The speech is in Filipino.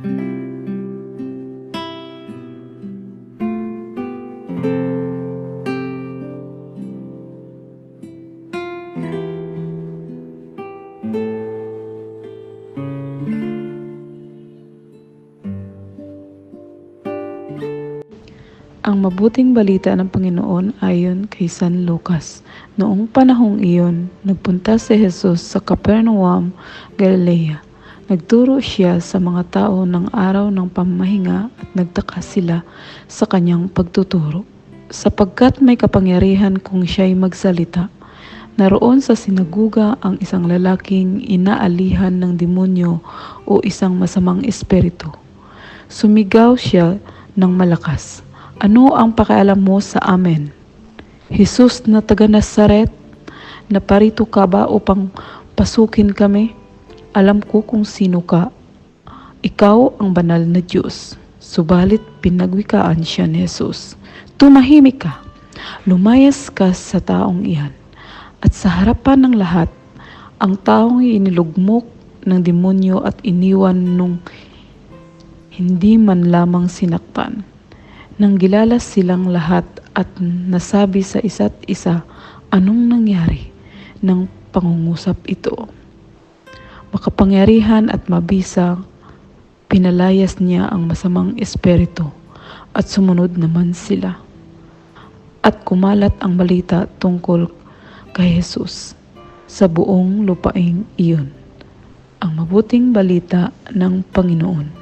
Ang mabuting balita ng Panginoon ayon kay San Lucas. Noong panahong iyon, nagpunta si Jesus sa Capernaum, Galilea. Nagturo siya sa mga tao ng araw ng pamahinga at nagtaka sila sa kanyang pagtuturo. Sapagkat may kapangyarihan kung siya'y magsalita. Naroon sa sinaguga ang isang lalaking inaalihan ng demonyo o isang masamang espiritu. Sumigaw siya ng malakas, "Ano ang pakialam mo sa amin? Jesus na taga Nazaret, naparito ka ba upang pasukin kami? Alam ko kung sino ka. Ikaw ang banal na Diyos." Subalit pinagwikaan siya ni Jesus, "Tumahimik ka, lumayas ka sa taong iyan." At sa harapan ng lahat, ang taong inilugmok ng demonyo at iniwan nung hindi man lamang sinaktan. Nang gilala silang lahat at nasabi sa isa't isa anong nangyari ng pangungusap ito. Makapangyarihan at mabisa, pinalayas niya ang masamang espiritu at sumunod naman sila. At kumalat ang balita tungkol kay Jesus sa buong lupaing iyon. Ang mabuting balita ng Panginoon.